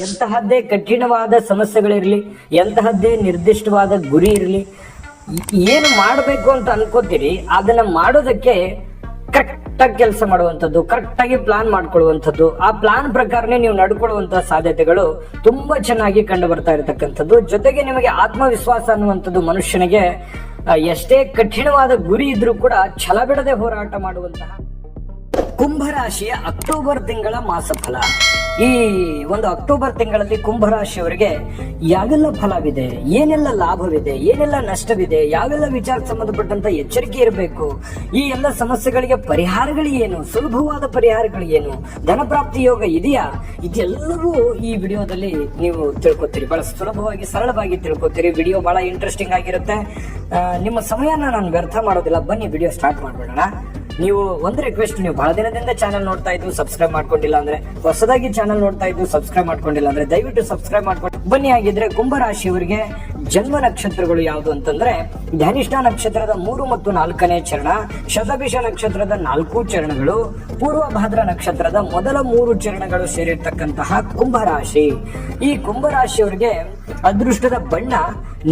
ಎಂತಹದ್ದೇ ಕಠಿಣವಾದ ಸಮಸ್ಯೆಗಳಿರಲಿ, ಎಂತಹದ್ದೇ ನಿರ್ದಿಷ್ಟವಾದ ಗುರಿ ಇರಲಿ, ಏನು ಮಾಡಬೇಕು ಅಂತ ಅನ್ಕೋತೀರಿ ಅದನ್ನ ಮಾಡೋದಕ್ಕೆ ಕರೆಕ್ಟಾಗಿ ಕೆಲಸ ಮಾಡುವಂಥದ್ದು, ಕರೆಕ್ಟಾಗಿ ಪ್ಲಾನ್ ಮಾಡ್ಕೊಳ್ಳುವಂಥದ್ದು, ಆ ಪ್ಲಾನ್ ಪ್ರಕಾರನೇ ನೀವು ನಡ್ಕೊಳ್ಳುವಂತಹ ಸಾಧ್ಯತೆಗಳು ತುಂಬಾ ಚೆನ್ನಾಗಿ ಕಂಡು ಬರ್ತಾ ಇರತಕ್ಕಂಥದ್ದು. ಜೊತೆಗೆ ನಿಮಗೆ ಆತ್ಮವಿಶ್ವಾಸ ಅನ್ನುವಂಥದ್ದು ಮನುಷ್ಯನಿಗೆ ಎಷ್ಟೇ ಕಠಿಣವಾದ ಗುರಿ ಇದ್ರೂ ಕೂಡ ಛಲ ಬಿಡದೆ ಹೋರಾಟ ಮಾಡುವಂತಹ ಕುಂಭರಾಶಿಯ ಅಕ್ಟೋಬರ್ ತಿಂಗಳ ಮಾಸಫಲ. ಈ ಒಂದು ಅಕ್ಟೋಬರ್ ತಿಂಗಳಲ್ಲಿ ಕುಂಭರಾಶಿಯವರಿಗೆ ಯಾವೆಲ್ಲ ಫಲವಿದೆ, ಏನೆಲ್ಲ ಲಾಭವಿದೆ, ಏನೆಲ್ಲ ನಷ್ಟವಿದೆ, ಯಾವೆಲ್ಲ ವಿಚಾರಕ್ಕೆ ಸಂಬಂಧಪಟ್ಟಂತ ಎಚ್ಚರಿಕೆ ಇರಬೇಕು, ಈ ಎಲ್ಲ ಸಮಸ್ಯೆಗಳಿಗೆ ಪರಿಹಾರಗಳು ಏನು, ಸುಲಭವಾದ ಪರಿಹಾರಗಳು ಏನು, ಧನಪ್ರಾಪ್ತಿ ಯೋಗ ಇದೆಯಾ, ಇದೆಲ್ಲವೂ ಈ ವಿಡಿಯೋದಲ್ಲಿ ನೀವು ತಿಳ್ಕೊತೀರಿ. ಬಹಳ ಸುಲಭವಾಗಿ ಸರಳವಾಗಿ ತಿಳ್ಕೊತೀರಿ. ವಿಡಿಯೋ ಬಹಳ ಇಂಟ್ರೆಸ್ಟಿಂಗ್ ಆಗಿರುತ್ತೆ. ನಿಮ್ಮ ಸಮಯನ ನಾನು ವ್ಯರ್ಥ ಮಾಡೋದಿಲ್ಲ. ಬನ್ನಿ ವಿಡಿಯೋ ಸ್ಟಾರ್ಟ್ ಮಾಡ್ಬಿಡೋಣ. ನೀವು ಒಂದು ರಿಕ್ವೆಸ್ಟ್, ನೀವು ಬಹಳ ದಿನದಿಂದ ಚಾನಲ್ ನೋಡ್ತಾ ಇದ್ದು ಸಬ್ಸ್ಕ್ರೈಬ್ ಮಾಡ್ಕೊಂಡಿಲ್ಲ ಅಂದ್ರೆ, ಹೊಸದಾಗಿ ಚಾನಲ್ ನೋಡ್ತಾ ಇದ್ದು ಸಬ್ಸ್ಕ್ರೈಬ್ ಮಾಡ್ಕೊಂಡಿಲ್ಲ ಅಂದ್ರೆ ದಯವಿಟ್ಟು ಸಬ್ಸ್ಕ್ರೈಬ್ ಮಾಡ್ಕೊಂಡು ಬನ್ನಿ. ಆಗಿದ್ರೆ ಕುಂಭರಾಶಿಯವರಿಗೆ ಜನ್ಮ ನಕ್ಷತ್ರಗಳು ಯಾವುದು ಅಂತಂದ್ರೆ ಧನಿಷ್ಠ ನಕ್ಷತ್ರದ 3 ಮತ್ತು 4ನೇ ಚರಣ, ಶತಭಿಷ ನಕ್ಷತ್ರದ 4 ಚರಣಗಳು, ಪೂರ್ವಭಾದ್ರ ನಕ್ಷತ್ರದ ಮೊದಲ 3 ಚರಣಗಳು ಸೇರಿರ್ತಕ್ಕಂತಹ ಕುಂಭರಾಶಿ. ಈ ಕುಂಭರಾಶಿಯವರಿಗೆ ಅದೃಷ್ಟದ ಬಣ್ಣ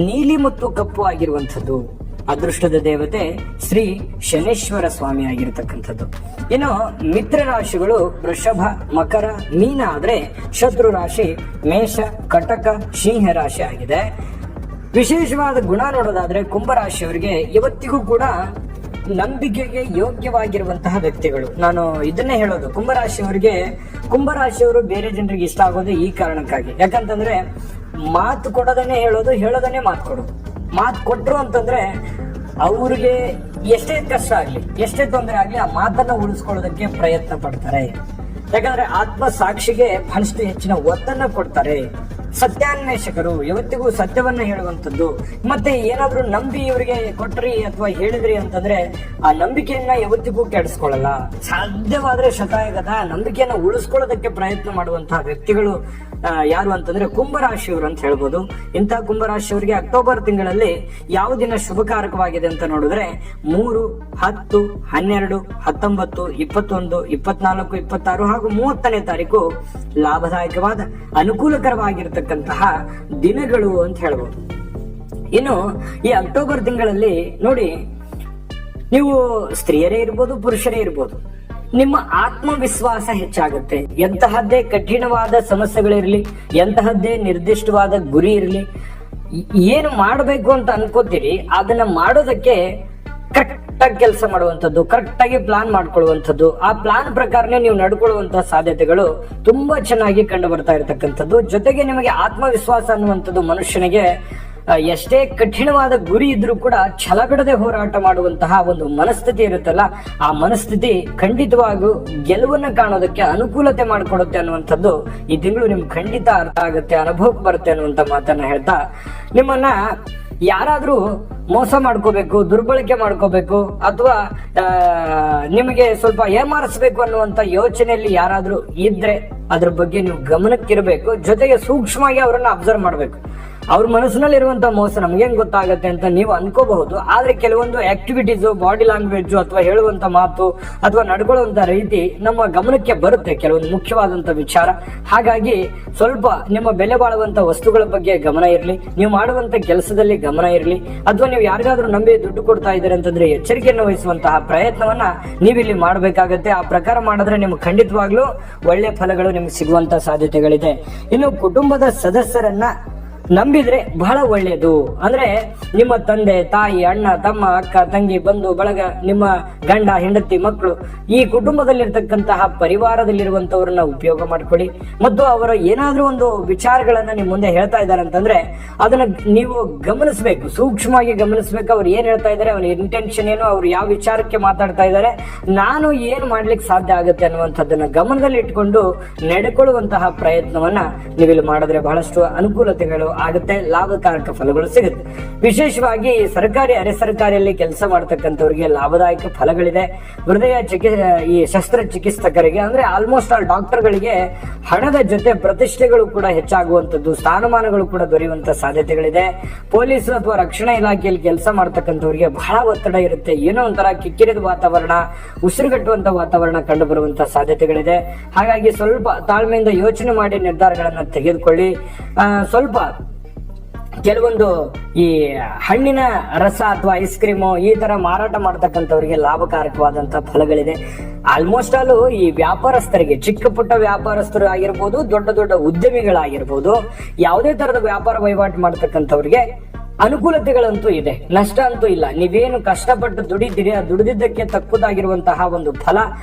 ನೀಲಿ ಮತ್ತು ಕಪ್ಪು ಆಗಿರುವಂಥದ್ದು. ಅದೃಷ್ಟದ ದೇವತೆ ಶ್ರೀ ಶನೇಶ್ವರ ಸ್ವಾಮಿ ಆಗಿರತಕ್ಕಂಥದ್ದು. ಇನ್ನು ಮಿತ್ರ ರಾಶಿಗಳು ವೃಷಭ, ಮಕರ, ಮೀನ ಆದ್ರೆ ಶತ್ರು ರಾಶಿ ಮೇಷ, ಕಟಕ, ಸಿಂಹ ರಾಶಿ ಆಗಿದೆ. ವಿಶೇಷವಾದ ಗುಣ ನೋಡೋದಾದ್ರೆ ಕುಂಭರಾಶಿಯವರಿಗೆ ಇವತ್ತಿಗೂ ಕೂಡ ನಂಬಿಕೆಗೆ ಯೋಗ್ಯವಾಗಿರುವಂತಹ ವ್ಯಕ್ತಿಗಳು. ನಾನು ಇದನ್ನೇ ಹೇಳೋದು, ಕುಂಭರಾಶಿಯವರು ಬೇರೆ ಜನರಿಗೆ ಇಷ್ಟ ಆಗೋದು ಈ ಕಾರಣಕ್ಕಾಗಿ. ಯಾಕಂತಂದ್ರೆ ಮಾತು ಕೊಡೋದನ್ನೇ ಹೇಳೋದು, ಹೇಳೋದನ್ನೇ ಮಾತು ಕೊಡೋದು. ಮಾತು ಕೊಟ್ರು ಅಂತಂದ್ರೆ ಅವ್ರಿಗೆ ಎಷ್ಟೇ ಕಷ್ಟ ಆಗ್ಲಿ, ಎಷ್ಟೇ ತೊಂದರೆ ಆಗ್ಲಿ, ಆ ಮಾತನ್ನ ಉಳಿಸ್ಕೊಳ್ಳೋದಕ್ಕೆ ಪ್ರಯತ್ನ ಪಡ್ತಾರೆ. ಯಾಕಂದ್ರೆ ಆತ್ಮ ಸಾಕ್ಷಿಗೆ ಬಹಳಷ್ಟು ಹೆಚ್ಚಿನ ಒತ್ತನ್ನ ಕೊಡ್ತಾರೆ. ಸತ್ಯಾನ್ವೇಷಕರು, ಯಾವತ್ತಿಗೂ ಸತ್ಯವನ್ನ ಹೇಳುವಂಥದ್ದು. ಮತ್ತೆ ಏನಾದ್ರೂ ನಂಬಿ ಇವರಿಗೆ ಕೊಟ್ರಿ ಅಥವಾ ಹೇಳಿದ್ರಿ ಅಂತಂದ್ರೆ ಆ ನಂಬಿಕೆಯನ್ನ ಯಾವತ್ತಿಗೂ ಕೆಡಿಸ್ಕೊಳ್ಳಲ್ಲ. ಸಾಧ್ಯವಾದ್ರೆ ಶತಾಯಗತ ನಂಬಿಕೆಯನ್ನ ಉಳಿಸ್ಕೊಳ್ಳೋದಕ್ಕೆ ಪ್ರಯತ್ನ ಮಾಡುವಂತಹ ವ್ಯಕ್ತಿಗಳು ಯಾರು ಅಂತಂದ್ರೆ ಕುಂಭರಾಶಿಯವರು ಅಂತ ಹೇಳ್ಬೋದು. ಇಂತಹ ಕುಂಭರಾಶಿಯವರಿಗೆ ಅಕ್ಟೋಬರ್ ತಿಂಗಳಲ್ಲಿ ಯಾವ ದಿನ ಶುಭಕಾರಕವಾಗಿದೆ ಅಂತ ನೋಡಿದ್ರೆ 3, 10, 12, 19, 21, 24, 26 ಹಾಗೂ 30ನೇ ತಾರೀಕು ಲಾಭದಾಯಕವಾದ ಅನುಕೂಲಕರವಾಗಿರ್ತಕ್ಕಂತಹ ದಿನಗಳು ಅಂತ ಹೇಳ್ಬೋದು. ಇನ್ನು ಈ ಅಕ್ಟೋಬರ್ ತಿಂಗಳಲ್ಲಿ ನೋಡಿ, ನೀವು ಸ್ತ್ರೀಯರೇ ಇರ್ಬೋದು, ಪುರುಷರೇ ಇರ್ಬೋದು, ನಿಮ್ಮ ಆತ್ಮವಿಶ್ವಾಸ ಹೆಚ್ಚಾಗುತ್ತೆ. ಎಂತಹದ್ದೇ ಕಠಿಣವಾದ ಸಮಸ್ಯೆಗಳಿರ್ಲಿ, ಎಂತಹದ್ದೇ ನಿರ್ದಿಷ್ಟವಾದ ಗುರಿ ಇರಲಿ, ಏನು ಮಾಡಬೇಕು ಅಂತ ಅನ್ಕೋತೀರಿ ಅದನ್ನ ಮಾಡೋದಕ್ಕೆ ಕರೆಕ್ಟಾಗಿ ಕೆಲಸ ಮಾಡುವಂಥದ್ದು, ಕರೆಕ್ಟಾಗಿ ಪ್ಲಾನ್ ಮಾಡ್ಕೊಳ್ಳುವಂಥದ್ದು, ಆ ಪ್ಲಾನ್ ಪ್ರಕಾರನೇ ನೀವು ನಡ್ಕೊಳ್ಳುವಂತಹ ಸಾಧ್ಯತೆಗಳು ತುಂಬಾ ಚೆನ್ನಾಗಿ ಕಂಡು ಬರ್ತಾ ಇರತಕ್ಕಂಥದ್ದು. ಜೊತೆಗೆ ನಿಮಗೆ ಆತ್ಮವಿಶ್ವಾಸ ಅನ್ನುವಂಥದ್ದು ಮನುಷ್ಯನಿಗೆ ಎಷ್ಟೇ ಕಠಿಣವಾದ ಗುರಿ ಇದ್ರೂ ಕೂಡ ಛಲ ಬಿಡದೆ ಹೋರಾಟ ಮಾಡುವಂತಹ ಒಂದು ಮನಸ್ಥಿತಿ ಇರುತ್ತಲ್ಲ, ಆ ಮನಸ್ಥಿತಿ ಖಂಡಿತವಾಗೂ ಗೆಲುವನ್ನ ಕಾಣೋದಕ್ಕೆ ಅನುಕೂಲತೆ ಮಾಡಿಕೊಡುತ್ತೆ ಅನ್ನುವಂಥದ್ದು ಈ ತಿಂಗಳು ನಿಮ್ಗೆ ಖಂಡಿತ ಅರ್ಥ ಆಗುತ್ತೆ, ಅನುಭವಕ್ಕೆ ಬರುತ್ತೆ ಅನ್ನುವಂಥ ಮಾತನ್ನ ಹೇಳ್ತಾ, ನಿಮ್ಮನ್ನ ಯಾರಾದ್ರೂ ಮೋಸ ಮಾಡ್ಕೋಬೇಕು, ದುರ್ಬಳಕೆ ಮಾಡ್ಕೋಬೇಕು, ಅಥವಾ ನಿಮಗೆ ಸ್ವಲ್ಪ ಏಮಾರಿಸ್ಬೇಕು ಅನ್ನುವಂತ ಯೋಚನೆಯಲ್ಲಿ ಯಾರಾದ್ರೂ ಇದ್ರೆ ಅದ್ರ ಬಗ್ಗೆ ನೀವು ಗಮನಕ್ಕಿರಬೇಕು. ಜೊತೆಗೆ ಸೂಕ್ಷ್ಮವಾಗಿ ಅವರನ್ನ ಅಬ್ಸರ್ವ್ ಮಾಡ್ಬೇಕು. ಅವ್ರ ಮನಸ್ಸಿನಲ್ಲಿ ಇರುವಂತಹ ಮೋಸ ನಮ್ಗೇನ್ ಗೊತ್ತಾಗತ್ತೆ ಅಂತ ನೀವು ಅನ್ಕೋಬಹುದು. ಆದ್ರೆ ಕೆಲವೊಂದು ಆಕ್ಟಿವಿಟೀಸ್, ಬಾಡಿ ಲ್ಯಾಂಗ್ವೇಜ್ ಅಥವಾ ಹೇಳುವಂತ ಮಾತು ಅಥವಾ ನಡ್ಕೊಳ್ಳುವಂತ ರೀತಿ ನಮ್ಮ ಗಮನಕ್ಕೆ ಬರುತ್ತೆ, ಕೆಲವೊಂದು ಮುಖ್ಯವಾದಂತ ವಿಚಾರ. ಹಾಗಾಗಿ ಸ್ವಲ್ಪ ನಿಮ್ಮ ಬೆಲೆ ಬಾಳುವಂತ ವಸ್ತುಗಳ ಬಗ್ಗೆ ಗಮನ ಇರಲಿ, ನೀವು ಮಾಡುವಂತ ಕೆಲಸದಲ್ಲಿ ಗಮನ ಇರಲಿ, ಅಥವಾ ನೀವು ಯಾರಿಗಾದ್ರೂ ನಂಬಿ ದುಡ್ಡು ಕೊಡ್ತಾ ಇದ್ದೀರಿ ಅಂತಂದ್ರೆ ಎಚ್ಚರಿಕೆಯನ್ನು ವಹಿಸುವಂತಹ ಪ್ರಯತ್ನವನ್ನ ನೀವಿಲ್ಲಿ ಮಾಡಬೇಕಾಗತ್ತೆ. ಆ ಪ್ರಕಾರ ಮಾಡಿದ್ರೆ ನಿಮ್ಗೆ ಖಂಡಿತವಾಗ್ಲೂ ಒಳ್ಳೆ ಫಲಗಳು ನಿಮ್ಗೆ ಸಿಗುವಂತ ಸಾಧ್ಯತೆಗಳಿದೆ. ಇನ್ನು ಕುಟುಂಬದ ಸದಸ್ಯರನ್ನ ನಂಬಿದ್ರೆ ಬಹಳ ಒಳ್ಳೆಯದು. ಅಂದ್ರೆ ನಿಮ್ಮ ತಂದೆ, ತಾಯಿ, ಅಣ್ಣ, ತಮ್ಮ, ಅಕ್ಕ, ತಂಗಿ, ಬಂಧು ಬಳಗ, ನಿಮ್ಮ ಗಂಡ, ಹೆಂಡತಿ, ಮಕ್ಕಳು, ಈ ಕುಟುಂಬದಲ್ಲಿರ್ತಕ್ಕಂತಹ ಪರಿವಾರದಲ್ಲಿರುವಂತವ್ರನ್ನ ಉಪಯೋಗ ಮಾಡ್ಕೊಳ್ಳಿ. ಮತ್ತು ಅವರ ಏನಾದ್ರೂ ಒಂದು ವಿಚಾರಗಳನ್ನ ನಿಮ್ ಮುಂದೆ ಹೇಳ್ತಾ ಇದ್ದಾರೆ ಅಂತಂದ್ರೆ ಅದನ್ನ ನೀವು ಗಮನಿಸ್ಬೇಕು, ಸೂಕ್ಷ್ಮವಾಗಿ ಗಮನಿಸ್ಬೇಕು. ಅವ್ರು ಏನ್ ಹೇಳ್ತಾ ಇದ್ದಾರೆ, ಅವ್ರ ಇಂಟೆನ್ಷನ್ ಏನು, ಅವ್ರು ಯಾವ ವಿಚಾರಕ್ಕೆ ಮಾತಾಡ್ತಾ ಇದ್ದಾರೆ, ನಾನು ಏನ್ ಮಾಡ್ಲಿಕ್ಕೆ ಸಾಧ್ಯ ಆಗುತ್ತೆ ಅನ್ನುವಂಥದ್ದನ್ನ ಗಮನದಲ್ಲಿ ಇಟ್ಕೊಂಡು ನಡೆಕೊಳ್ಳುವಂತಹ ಪ್ರಯತ್ನವನ್ನ ನೀವಿಲ್ಲಿ ಮಾಡಿದ್ರೆ ಬಹಳಷ್ಟು ಅನುಕೂಲತೆಗಳು, ಆಗುತ್ತೆ, ಲಾಭಕಾರಕ ಫಲಗಳು ಸಿಗುತ್ತೆ. ವಿಶೇಷವಾಗಿ ಸರ್ಕಾರಿ ಅರೆ ಸರ್ಕಾರಿಯಲ್ಲಿ ಕೆಲಸ ಮಾಡತಕ್ಕಂಥವ್ರಿಗೆ ಲಾಭದಾಯಕ ಫಲಗಳಿದೆ. ಹೃದಯ ಈ ಶಸ್ತ್ರಚಿಕಿತ್ಸಕರಿಗೆ ಅಂದ್ರೆ ಆಲ್ಮೋಸ್ಟ್ ಆಲ್ ಡಾಕ್ಟರ್ಗಳಿಗೆ ಹಣದ ಜೊತೆ ಪ್ರತಿಷ್ಠೆಗಳು ಕೂಡ ಹೆಚ್ಚಾಗುವಂತದ್ದು, ಸ್ಥಾನಮಾನಗಳು ಕೂಡ ದೊರೆಯುವಂತ ಸಾಧ್ಯತೆಗಳಿದೆ. ಪೊಲೀಸ್ ಅಥವಾ ರಕ್ಷಣಾ ಇಲಾಖೆಯಲ್ಲಿ ಕೆಲಸ ಮಾಡತಕ್ಕಂಥವ್ರಿಗೆ ಬಹಳ ಒತ್ತಡ ಇರುತ್ತೆ. ಏನೋ ಒಂಥರ ಕಿಕ್ಕಿರಿದ ವಾತಾವರಣ, ಉಸಿರುಗಟ್ಟುವಂತ ವಾತಾವರಣ ಕಂಡು ಬರುವಂತ ಸಾಧ್ಯತೆಗಳಿದೆ. ಹಾಗಾಗಿ ಸ್ವಲ್ಪ ತಾಳ್ಮೆಯಿಂದ ಯೋಚನೆ ಮಾಡಿ ನಿರ್ಧಾರಗಳನ್ನ ತೆಗೆದುಕೊಳ್ಳಿ. ಸ್ವಲ್ಪ ಕೆಲವೊಂದು ಈ ಹಣ್ಣಿನ ರಸ ಅಥವಾ ಐಸ್ ಕ್ರೀಮು ಈ ತರ ಮಾರಾಟ ಮಾಡತಕ್ಕಂಥವ್ರಿಗೆ ಲಾಭಕಾರಕವಾದಂತಹ ಫಲಗಳಿದೆ. ಆಲ್ಮೋಸ್ಟ್ ಆಲ್ ಈ ವ್ಯಾಪಾರಸ್ಥರಿಗೆ, ಚಿಕ್ಕ ಪುಟ್ಟ ವ್ಯಾಪಾರಸ್ಥರು ಆಗಿರ್ಬೋದು, ದೊಡ್ಡ ದೊಡ್ಡ ಉದ್ಯಮಿಗಳಾಗಿರ್ಬೋದು, ಯಾವುದೇ ತರದ ವ್ಯಾಪಾರ ವಹಿವಾಟು ಮಾಡತಕ್ಕಂಥವ್ರಿಗೆ ಅನುಕೂಲತೆಗಳಂತೂ ಇದೆ, ನಷ್ಟ ಅಂತೂ ಇಲ್ಲ. ನೀವೇನು ಕಷ್ಟಪಟ್ಟು ದುಡಿತೀರಿ, ಆ ದುಡಿದಿದ್ದಕ್ಕೆ ತಕ್ಕುದಾಗಿರುವಂತಹ ಒಂದು ಫಲ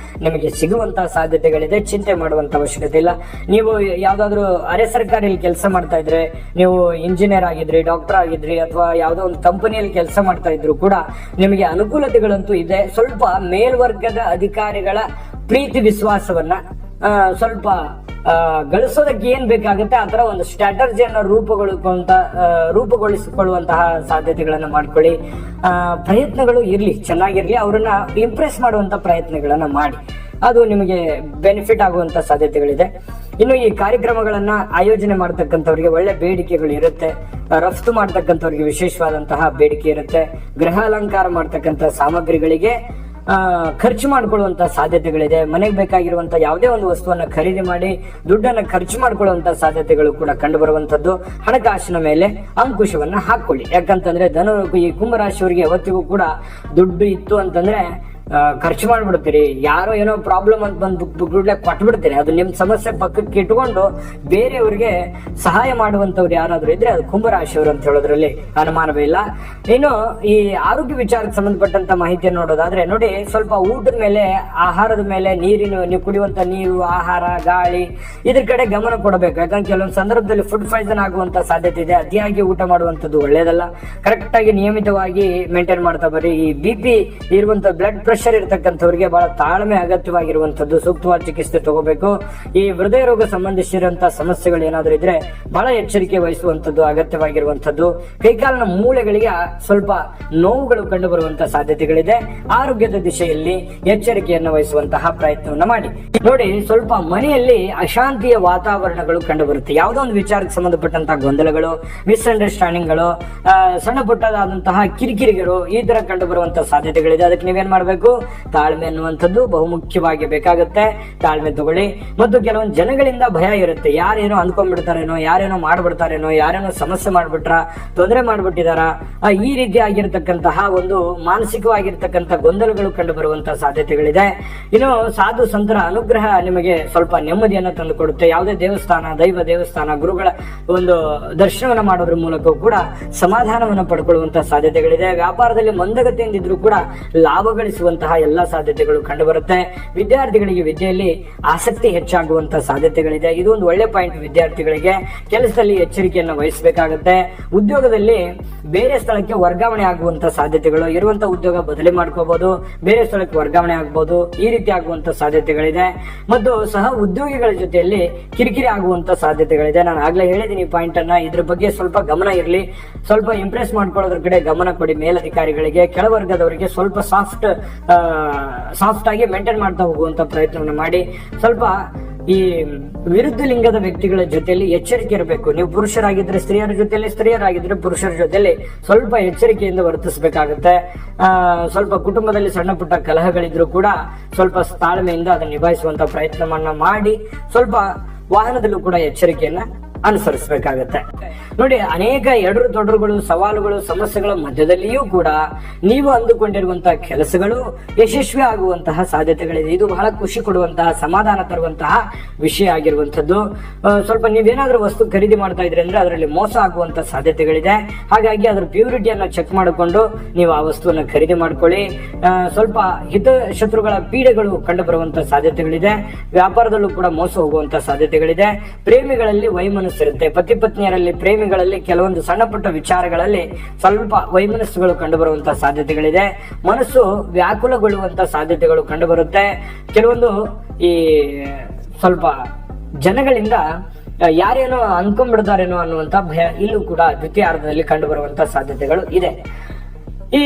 ನಿಮಗೆ ಸಿಗುವಂತಹ ಸಾಧ್ಯತೆಗಳಿದೆ. ಚಿಂತೆ ಮಾಡುವಂತ ಅವಶ್ಯಕತೆ ಇಲ್ಲ. ನೀವು ಯಾವ್ದಾದ್ರು ಅರೆ ಸರ್ಕಾರಿಯಲ್ಲಿ ಕೆಲಸ ಮಾಡ್ತಾ ಇದ್ರೆ, ನೀವು ಇಂಜಿನಿಯರ್ ಆಗಿದ್ರಿ, ಡಾಕ್ಟರ್ ಆಗಿದ್ರಿ, ಅಥವಾ ಯಾವ್ದೋ ಒಂದು ಕಂಪನಿಯಲ್ಲಿ ಕೆಲಸ ಮಾಡ್ತಾ ಇದ್ರು ಕೂಡ ನಿಮಗೆ ಅನುಕೂಲತೆಗಳಂತೂ ಇದೆ. ಸ್ವಲ್ಪ ಮೇಲ್ವರ್ಗದ ಅಧಿಕಾರಿಗಳ ಪ್ರೀತಿ ವಿಶ್ವಾಸವನ್ನ ಸ್ವಲ್ಪ ಗಳಿಸೋದಕ್ಕೆ ಏನ್ ಬೇಕಾಗುತ್ತೆ ಆ ತರ ಒಂದು ಸ್ಟ್ರಾಟಜಿಯನ್ನ ರೂಪುಗೊಳಿಸಿಕೊಳ್ಳುವಂತಹ ಸಾಧ್ಯತೆಗಳನ್ನ ಮಾಡ್ಕೊಳ್ಳಿ. ಪ್ರಯತ್ನಗಳು ಇರ್ಲಿ, ಚೆನ್ನಾಗಿರ್ಲಿ, ಅವರನ್ನ ಇಂಪ್ರೆಸ್ ಮಾಡುವಂತ ಪ್ರಯತ್ನಗಳನ್ನ ಮಾಡಿ, ಅದು ನಿಮಗೆ ಬೆನಿಫಿಟ್ ಆಗುವಂತ ಸಾಧ್ಯತೆಗಳಿದೆ. ಇನ್ನು ಈ ಕಾರ್ಯಕ್ರಮಗಳನ್ನ ಆಯೋಜನೆ ಮಾಡತಕ್ಕಂಥವ್ರಿಗೆ ಒಳ್ಳೆ ಬೇಡಿಕೆಗಳು ಇರುತ್ತೆ. ರಫ್ತು ಮಾಡತಕ್ಕಂಥವ್ರಿಗೆ ವಿಶೇಷವಾದಂತಹ ಬೇಡಿಕೆ ಇರುತ್ತೆ. ಗೃಹ ಅಲಂಕಾರ ಮಾಡತಕ್ಕಂಥ ಸಾಮಗ್ರಿಗಳಿಗೆ ಖರ್ಚು ಮಾಡ್ಕೊಳ್ಳುವಂತ ಸಾಧ್ಯತೆಗಳಿದೆ. ಮನೆಗೆ ಬೇಕಾಗಿರುವಂತ ಯಾವುದೇ ಒಂದು ವಸ್ತುವನ್ನ ಖರೀದಿ ಮಾಡಿ ದುಡ್ಡನ್ನ ಖರ್ಚು ಮಾಡ್ಕೊಳ್ಳುವಂತ ಸಾಧ್ಯತೆಗಳು ಕೂಡ ಕಂಡು ಬರುವಂತದ್ದು. ಹಣಕಾಸಿನ ಮೇಲೆ ಅಂಕುಶವನ್ನ ಹಾಕೊಳ್ಳಿ. ಯಾಕಂತಂದ್ರೆ ಈ ಕುಂಭರಾಶಿಯವರಿಗೆ ಯಾವತ್ತಿಗೂ ಕೂಡ ದುಡ್ಡು ಇತ್ತು ಅಂತಂದ್ರೆ ಖರ್ಚು ಮಾಡ್ಬಿಡ್ತೀರಿ. ಯಾರೋ ಏನೋ ಪ್ರಾಬ್ಲಮ್ ಅಂತ ಬಂದು ದುಡ್ಡೇ ಕೊಟ್ಬಿಡ್ತೀರಿ. ಅದು ನಿಮ್ ಸಮಸ್ಯೆ ಪಕ್ಕಕ್ಕೆ ಇಟ್ಕೊಂಡು ಬೇರೆಯವ್ರಿಗೆ ಸಹಾಯ ಮಾಡುವಂತವ್ರು ಯಾರಾದ್ರೂ ಇದ್ರೆ ಅದು ಕುಂಭರಾಶಿಯವರು ಅಂತ ಹೇಳೋದ್ರಲ್ಲಿ ಅನುಮಾನವೇ ಇಲ್ಲ. ಇನ್ನು ಈ ಆರೋಗ್ಯ ವಿಚಾರಕ್ಕೆ ಸಂಬಂಧಪಟ್ಟಂತ ಮಾಹಿತಿಯನ್ನು ನೋಡೋದಾದ್ರೆ ನೋಡಿ, ಸ್ವಲ್ಪ ಊಟದ ಮೇಲೆ, ಆಹಾರದ ಮೇಲೆ, ನೀವು ಕುಡಿಯುವಂತ ನೀರು, ಆಹಾರ, ಗಾಳಿ ಇದ್ರ ಕಡೆ ಗಮನ ಕೊಡಬೇಕು. ಯಾಕಂದ್ರೆ ಕೆಲವೊಂದು ಸಂದರ್ಭದಲ್ಲಿ ಫುಡ್ ಪಾಯ್ಸನ್ ಆಗುವಂತ ಸಾಧ್ಯತೆ ಇದೆ. ಅತಿಯಾಗಿ ಊಟ ಮಾಡುವಂತದ್ದು ಒಳ್ಳೇದಲ್ಲ. ಕರೆಕ್ಟ್ ಆಗಿ ನಿಯಮಿತವಾಗಿ ಮೇಂಟೈನ್ ಮಾಡ್ತಾ ಬರ್ರಿ. ಈ BP ಇರುವಂತ ಬ್ಲಡ್ ಪ್ರೆಷರ್ ಇರತಕ್ಕಂಥವ್ರಿಗೆ ಬಹಳ ತಾಳ್ಮೆ ಅಗತ್ಯವಾಗಿರುವಂತದ್ದು, ಸೂಕ್ತವಾದ ಚಿಕಿತ್ಸೆ ತಗೋಬೇಕು. ಈ ಹೃದಯ ರೋಗ ಸಂಬಂಧಿಸಿರುವಂತಹ ಸಮಸ್ಯೆಗಳು ಏನಾದ್ರೂ ಇದ್ರೆ ಬಹಳ ಎಚ್ಚರಿಕೆ ವಹಿಸುವಂತದ್ದು ಅಗತ್ಯವಾಗಿರುವಂತದ್ದು. ಕೈಕಾಲಿನ ಮೂಳೆಗಳಿಗೆ ಸ್ವಲ್ಪ ನೋವುಗಳು ಕಂಡು ಬರುವಂತಹ ಸಾಧ್ಯತೆಗಳಿದೆ. ಆರೋಗ್ಯದ ದಿಶೆಯಲ್ಲಿ ಎಚ್ಚರಿಕೆಯನ್ನು ವಹಿಸುವಂತಹ ಪ್ರಯತ್ನವನ್ನ ಮಾಡಿ. ನೋಡಿ, ಸ್ವಲ್ಪ ಮನೆಯಲ್ಲಿ ಅಶಾಂತಿಯ ವಾತಾವರಣಗಳು ಕಂಡು ಬರುತ್ತೆ. ಯಾವುದೋ ಒಂದು ವಿಚಾರಕ್ಕೆ ಸಂಬಂಧಪಟ್ಟಂತಹ ಗೊಂದಲಗಳು, ಮಿಸ್ಅಂಡರ್ಸ್ಟ್ಯಾಂಡಿಂಗ್ಗಳು, ಸಣ್ಣ ಪುಟ್ಟದಾದಂತಹ ಕಿರಿಕಿರಿಗಳು ಈ ತರ ಕಂಡು ಬರುವಂತಹ ಸಾಧ್ಯತೆಗಳಿದೆ. ಅದಕ್ಕೆ ನೀವೇನ್ ಮಾಡ್ಬೇಕು? ತಾಳ್ಮೆ ಅನ್ನುವಂಥದ್ದು ಬಹುಮುಖ್ಯವಾಗಿ ಬೇಕಾಗುತ್ತೆ. ತಾಳ್ಮೆ ತಗೊಳ್ಳಿ. ಮತ್ತು ಕೆಲವೊಂದು ಜನಗಳಿಂದ ಭಯ ಇರುತ್ತೆ. ಯಾರೇನೋ ಅಂದ್ಕೊಂಡ್ಬಿಡ್ತಾರೇನೋ, ಯಾರೇನೋ ಮಾಡ್ಬಿಡ್ತಾರೇನೋ, ಯಾರೇನೋ ಸಮಸ್ಯೆ ಮಾಡ್ಬಿಟ್ರ, ತೊಂದರೆ ಮಾಡ್ಬಿಟ್ಟಿದಾರ, ಈ ರೀತಿಯಾಗಿರ್ತಕ್ಕಂತಹ ಒಂದು ಮಾನಸಿಕವಾಗಿರ್ತಕ್ಕಂಥ ಗೊಂದಲಗಳು ಕಂಡು ಬರುವಂತಹ ಸಾಧ್ಯತೆಗಳಿದೆ. ಇನ್ನು ಸಾಧು ಸಂತರ ಅನುಗ್ರಹ ನಿಮಗೆ ಸ್ವಲ್ಪ ನೆಮ್ಮದಿಯನ್ನು ತಂದು ಕೊಡುತ್ತೆ. ಯಾವುದೇ ದೇವಸ್ಥಾನ, ದೈವ ದೇವಸ್ಥಾನ, ಗುರುಗಳ ಒಂದು ದರ್ಶನವನ್ನ ಮಾಡೋದ್ರ ಮೂಲಕ ಕೂಡ ಸಮಾಧಾನವನ್ನು ಪಡ್ಕೊಳ್ಳುವಂತಹ ಸಾಧ್ಯತೆಗಳಿದೆ. ವ್ಯಾಪಾರದಲ್ಲಿ ಮಂದಗತಿಯಿಂದ ಇದ್ರೂ ಕೂಡ ಲಾಭ ಗಳಿಸುವಂತಹ ಎಲ್ಲಾ ಸಾಧ್ಯತೆಗಳು ಕಂಡು ಬರುತ್ತೆ. ವಿದ್ಯಾರ್ಥಿಗಳಿಗೆ ವಿದ್ಯೆಯಲ್ಲಿ ಆಸಕ್ತಿ ಹೆಚ್ಚಾಗುವಂತಹ ಸಾಧ್ಯತೆಗಳಿದೆ. ಇದು ಒಂದು ಒಳ್ಳೆ ಪಾಯಿಂಟ್. ವಿದ್ಯಾರ್ಥಿಗಳಿಗೆ ಕೆಲಸದಲ್ಲಿ ಎಚ್ಚರಿಕೆಯನ್ನು ವಹಿಸಬೇಕಾಗುತ್ತೆ. ಉದ್ಯೋಗದಲ್ಲಿ ಬೇರೆ ಸ್ಥಳಕ್ಕೆ ವರ್ಗಾವಣೆ ಆಗುವಂತಹ ಸಾಧ್ಯತೆಗಳು, ಇರುವಂತಹ ಉದ್ಯೋಗ ಬದಲಿ ಮಾಡ್ಕೋಬಹುದು, ಬೇರೆ ಸ್ಥಳಕ್ಕೆ ವರ್ಗಾವಣೆ ಆಗಬಹುದು, ಈ ರೀತಿ ಆಗುವಂತಹ ಸಾಧ್ಯತೆಗಳಿದೆ. ಮತ್ತು ಸಹ ಉದ್ಯೋಗಿಗಳ ಜೊತೆಯಲ್ಲಿ ಕಿರಿಕಿರಿ ಆಗುವಂತಹ ಸಾಧ್ಯತೆಗಳಿದೆ. ನಾನು ಆಗ್ಲೇ ಹೇಳಿದ್ದೀನಿ ಪಾಯಿಂಟ್ ಅನ್ನ. ಇದ್ರ ಬಗ್ಗೆ ಸ್ವಲ್ಪ ಗಮನ ಇರಲಿ. ಸ್ವಲ್ಪ ಇಂಪ್ರೆಸ್ ಮಾಡ್ಕೊಳ್ಳೋದ್ರ ಕಡೆ ಗಮನ ಕೊಡಿ. ಮೇಲಧಿಕಾರಿಗಳಿಗೆ, ಕೆಳವರ್ಗದವರಿಗೆ ಸ್ವಲ್ಪ ಸಾಫ್ಟ್ ಆಗಿ ಮೇಂಟೈನ್ ಮಾಡ್ತಾ ಹೋಗುವಂತ ಪ್ರಯತ್ನವನ್ನು ಮಾಡಿ. ಸ್ವಲ್ಪ ಈ ವಿರುದ್ಧ ಲಿಂಗದ ವ್ಯಕ್ತಿಗಳ ಜೊತೆಯಲ್ಲಿ ಎಚ್ಚರಿಕೆ ಇರಬೇಕು. ನೀವು ಪುರುಷರಾಗಿದ್ರೆ ಸ್ತ್ರೀಯರ ಜೊತೆಯಲ್ಲಿ, ಸ್ತ್ರೀಯರಾಗಿದ್ರೆ ಪುರುಷರ ಜೊತೆಯಲ್ಲಿ ಸ್ವಲ್ಪ ಎಚ್ಚರಿಕೆಯಿಂದ ವರ್ತಿಸಬೇಕಾಗುತ್ತೆ. ಸ್ವಲ್ಪ ಕುಟುಂಬದಲ್ಲಿ ಸಣ್ಣ ಪುಟ್ಟ ಕಲಹಗಳಿದ್ರು ಕೂಡ ಸ್ವಲ್ಪ ತಾಳ್ಮೆಯಿಂದ ಅದನ್ನು ನಿಭಾಯಿಸುವಂತ ಪ್ರಯತ್ನವನ್ನ ಮಾಡಿ. ಸ್ವಲ್ಪ ವಾಹನದಲ್ಲೂ ಕೂಡ ಎಚ್ಚರಿಕೆಯನ್ನ ಅನುಸರಿಸಬೇಕಾಗತ್ತೆ. ನೋಡಿ, ಅನೇಕ ಎಡರು ತೊಡರುಗಳು, ಸವಾಲುಗಳು, ಸಮಸ್ಯೆಗಳ ಮಧ್ಯದಲ್ಲಿಯೂ ಕೂಡ ನೀವು ಅಂದುಕೊಂಡಿರುವಂತಹ ಕೆಲಸಗಳು ಯಶಸ್ವಿ ಆಗುವಂತಹ ಸಾಧ್ಯತೆಗಳಿದೆ. ಇದು ಬಹಳ ಖುಷಿ ಕೊಡುವಂತಹ, ಸಮಾಧಾನ ತರುವಂತಹ ವಿಷಯ ಆಗಿರುವಂತದ್ದು. ಸ್ವಲ್ಪ ನೀವೇನಾದ್ರೂ ವಸ್ತು ಖರೀದಿ ಮಾಡ್ತಾ ಇದ್ರೆ ಅಂದ್ರೆ ಅದರಲ್ಲಿ ಮೋಸ ಆಗುವಂತಹ ಸಾಧ್ಯತೆಗಳಿದೆ. ಹಾಗಾಗಿ ಅದರ ಪ್ಯೂರಿಟಿಯನ್ನ ಚೆಕ್ ಮಾಡಿಕೊಂಡು ನೀವು ಆ ವಸ್ತುವನ್ನ ಖರೀದಿ ಮಾಡ್ಕೊಳ್ಳಿ. ಸ್ವಲ್ಪ ಹಿತಶತ್ರುಗಳ ಪೀಡೆಗಳು ಕಂಡು ಬರುವಂತಹ ಸಾಧ್ಯತೆಗಳಿದೆ. ವ್ಯಾಪಾರದಲ್ಲೂ ಕೂಡ ಮೋಸ ಹೋಗುವಂತಹ ಸಾಧ್ಯತೆಗಳಿದೆ. ಪ್ರೇಮಿಗಳಲ್ಲಿ ವೈಮನಸ್ಸು ಇರುತ್ತೆ. ಪತಿ ಪತ್ನಿಯರಲ್ಲಿ, ಪ್ರೇಮಿಗಳಲ್ಲಿ ಕೆಲವೊಂದು ಸಣ್ಣ ಪುಟ್ಟ ವಿಚಾರಗಳಲ್ಲಿ ಸ್ವಲ್ಪ ವೈಮನಸ್ಸುಗಳು ಕಂಡು ಬರುವಂತಹ ಸಾಧ್ಯತೆಗಳಿದೆ. ಮನಸ್ಸು ವ್ಯಾಕುಲಗೊಳ್ಳುವಂತಹ ಸಾಧ್ಯತೆಗಳು ಕಂಡು ಬರುತ್ತೆ. ಕೆಲವೊಂದು ಈ ಸ್ವಲ್ಪ ಜನಗಳಿಂದ ಯಾರೇನೋ ಅನ್ಕೊಂಡ್ಬಿಡ್ತಾರೇನೋ ಅನ್ನುವಂತ ಭಯ ಇಲ್ಲೂ ಕೂಡ ದ್ವಿತೀಯಾರ್ಧದಲ್ಲಿ ಕಂಡು ಬರುವಂತ ಸಾಧ್ಯತೆಗಳು ಇದೆ. ಈ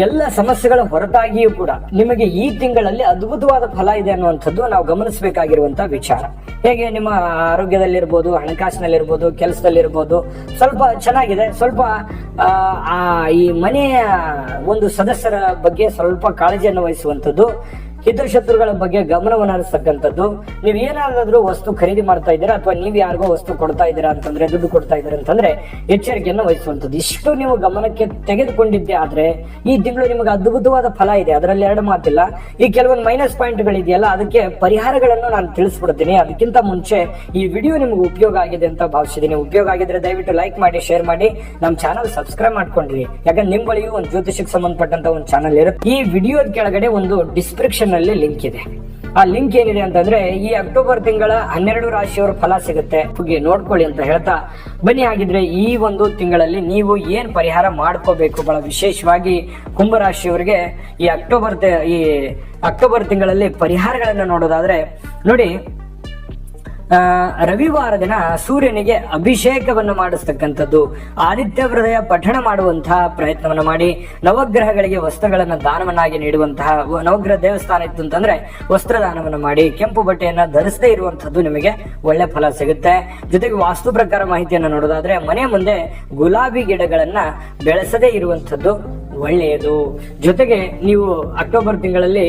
ಎಲ್ಲ ಸಮಸ್ಯೆಗಳ ಹೊರತಾಗಿಯೂ ಕೂಡ ನಿಮಗೆ ಈ ತಿಂಗಳಲ್ಲಿ ಅದ್ಭುತವಾದ ಫಲ ಇದೆ ಅನ್ನುವಂಥದ್ದು ನಾವು ಗಮನಿಸಬೇಕಾಗಿರುವಂತಹ ವಿಚಾರ. ಹೇಗೆ ನಿಮ್ಮ ಆರೋಗ್ಯದಲ್ಲಿರ್ಬೋದು, ಹಣಕಾಸಿನಲ್ಲಿರ್ಬೋದು, ಕೆಲಸದಲ್ಲಿರ್ಬೋದು ಸ್ವಲ್ಪ ಚೆನ್ನಾಗಿದೆ. ಸ್ವಲ್ಪ ಈ ಮನೆಯ ಒಂದು ಸದಸ್ಯರ ಬಗ್ಗೆ ಸ್ವಲ್ಪ ಕಾಳಜಿಯನ್ನು ವಹಿಸುವಂಥದ್ದು, ಹಿತಶತ್ರುಗಳ ಬಗ್ಗೆ ಗಮನವನ್ನು ಹರಿಸ್ತಕ್ಕಂಥದ್ದು. ನೀವು ಏನಾದ್ರೂ ವಸ್ತು ಖರೀದಿ ಮಾಡ್ತಾ ಇದ್ದೀರಾ ಅಥವಾ ನೀವು ಯಾರಿಗೋ ವಸ್ತು ಕೊಡ್ತಾ ಇದ್ದೀರಾ ಅಂತಂದ್ರೆ, ದುಡ್ಡು ಕೊಡ್ತಾ ಇದ್ದೀರಾ ಅಂತಂದ್ರೆ ಎಚ್ಚರಿಕೆಯನ್ನು ವಹಿಸುವಂಥದ್ದು. ಇಷ್ಟು ನೀವು ಗಮನಕ್ಕೆ ತೆಗೆದುಕೊಂಡಿದ್ದೆ ಆದ್ರೆ ಈ ತಿಂಗಳು ನಿಮಗೆ ಅದ್ಭುತವಾದ ಫಲ ಇದೆ, ಅದರಲ್ಲಿ ಎರಡು ಮಾತಿಲ್ಲ. ಈ ಕೆಲವೊಂದು ಮೈನಸ್ ಪಾಯಿಂಟ್ಗಳಿದೆಯಲ್ಲ, ಅದಕ್ಕೆ ಪರಿಹಾರಗಳನ್ನು ನಾನು ತಿಳಿಸ್ಬಿಡ್ತೀನಿ. ಅದಕ್ಕಿಂತ ಮುಂಚೆ ಈ ವಿಡಿಯೋ ನಿಮ್ಗೆ ಉಪಯೋಗ ಆಗಿದೆ ಅಂತ ಭಾವಿಸಿದ್ದೀನಿ. ಉಪಯೋಗ ಆಗಿದ್ರೆ ದಯವಿಟ್ಟು ಲೈಕ್ ಮಾಡಿ, ಶೇರ್ ಮಾಡಿ, ನಮ್ಮ ಚಾನಲ್ ಸಬ್ಸ್ಕ್ರೈಬ್ ಮಾಡ್ಕೊಂಡ್ರಿ. ಯಾಕಂದ್ರೆ ನಿಮ್ ಬಳಿಯೂ ಒಂದು ಜ್ಯೋತಿಷಕ್ಕೆ ಸಂಬಂಧಪಟ್ಟಂತ ಒಂದು ಚಾನಲ್ ಇರುತ್ತೆ. ಈ ವಿಡಿಯೋದ ಕೆಳಗಡೆ ಒಂದು ಡಿಸ್ಕ್ರಿಪ್ಷನ್ ಲಿಂಕ್ ಇದೆ. ಆ ಲಿಂಕ್ ಏನಿದೆ ಅಂತಂದ್ರೆ ಈ ಅಕ್ಟೋಬರ್ ತಿಂಗಳ 12 ರಾಶಿಯವರ ಫಲ ಸಿಗುತ್ತೆ, ನೋಡ್ಕೊಳ್ಳಿ ಅಂತ ಹೇಳ್ತಾ ಬನ್ನಿ. ಹಾಗಿದ್ರೆ ಈ ಒಂದು ತಿಂಗಳಲ್ಲಿ ನೀವು ಏನ್ ಪರಿಹಾರ ಮಾಡ್ಕೋಬೇಕು, ಬಹಳ ವಿಶೇಷವಾಗಿ ಕುಂಭರಾಶಿಯವರಿಗೆ ಈ ಅಕ್ಟೋಬರ್ ತಿಂಗಳಲ್ಲಿ ಪರಿಹಾರಗಳನ್ನ ನೋಡೋದಾದ್ರೆ ನೋಡಿ, ರವಿವಾರ ದಿನ ಸೂರ್ಯನಿಗೆ ಅಭಿಷೇಕವನ್ನು ಮಾಡಿಸ್ತಕ್ಕಂಥದ್ದು, ಆದಿತ್ಯ ಹೃದಯ ಪಠಣ ಮಾಡುವಂತಹ ಪ್ರಯತ್ನವನ್ನು ಮಾಡಿ, ನವಗ್ರಹಗಳಿಗೆ ವಸ್ತ್ರಗಳನ್ನು ದಾನವನ್ನಾಗಿ ನೀಡುವಂತಹ, ನವಗ್ರಹ ದೇವಸ್ಥಾನ ಇತ್ತು ಅಂತಂದ್ರೆ ವಸ್ತ್ರದಾನವನ್ನು ಮಾಡಿ, ಕೆಂಪು ಬಟ್ಟೆಯನ್ನ ಧರಿಸದೇ ಇರುವಂತದ್ದು ನಿಮಗೆ ಒಳ್ಳೆ ಫಲ ಸಿಗುತ್ತೆ. ಜೊತೆಗೆ ವಾಸ್ತು ಪ್ರಕಾರ ಮಾಹಿತಿಯನ್ನು ನೋಡೋದಾದ್ರೆ ಮನೆ ಮುಂದೆ ಗುಲಾಬಿ ಗಿಡಗಳನ್ನ ಬೆಳೆಸದೇ ಇರುವಂತದ್ದು ಒಳ್ಳೆಯದು. ಜೊತೆಗೆ ನೀವು ಅಕ್ಟೋಬರ್ ತಿಂಗಳಲ್ಲಿ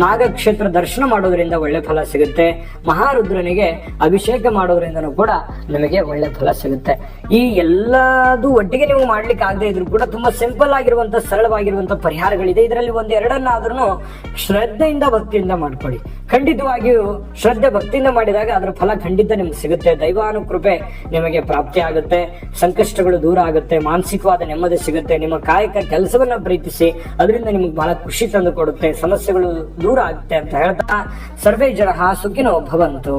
ನಾಗಕ್ಷೇತ್ರ ದರ್ಶನ ಮಾಡೋದ್ರಿಂದ ಒಳ್ಳೆ ಫಲ ಸಿಗುತ್ತೆ. ಮಹಾರುದ್ರನಿಗೆ ಅಭಿಷೇಕ ಮಾಡೋದ್ರಿಂದನೂ ಕೂಡ ನಿಮಗೆ ಒಳ್ಳೆ ಫಲ ಸಿಗುತ್ತೆ. ಈ ಎಲ್ಲದೂ ಒಟ್ಟಿಗೆ ನೀವು ಮಾಡ್ಲಿಕ್ಕೆ ಆಗದೆ ಇದ್ರು ಕೂಡ ತುಂಬಾ ಸಿಂಪಲ್ ಆಗಿರುವಂತ ಸರಳವಾಗಿರುವಂತ ಪರಿಹಾರಗಳಿದೆ. ಇದರಲ್ಲಿ ಒಂದೆರಡನ್ನಾದ್ರೂ ಶ್ರದ್ಧೆಯಿಂದ ಭಕ್ತಿಯಿಂದ ಮಾಡ್ಕೊಳ್ಳಿ. ಖಂಡಿತವಾಗಿಯೂ ಶ್ರದ್ಧೆ ಭಕ್ತಿಯಿಂದ ಮಾಡಿದಾಗ ಅದರ ಫಲ ಖಂಡಿತ ನಿಮ್ಗೆ ಸಿಗುತ್ತೆ. ದೈವಾನುಕೃಪೆ ನಿಮಗೆ ಪ್ರಾಪ್ತಿ ಆಗುತ್ತೆ, ಸಂಕಷ್ಟಗಳು ದೂರ ಆಗುತ್ತೆ, ಮಾನಸಿಕವಾದ ನೆಮ್ಮದಿ ಸಿಗುತ್ತೆ. ನಿಮ್ಮ ಕಾಯಕ ಕೆಲಸವನ್ನ ಪ್ರೀತಿಸಿ, ಅದರಿಂದ ನಿಮ್ಗೆ ಬಹಳ ಖುಷಿ ತಂದು ಕೊಡುತ್ತೆ, ಸಮಸ್ಯೆಗಳು ದೂರ ಆಗುತ್ತೆ ಅಂತ ಹೇಳ್ತಾ ಸರ್ವೇ ಜನಃ ಸುಖಿನೋ ಭವಂತು.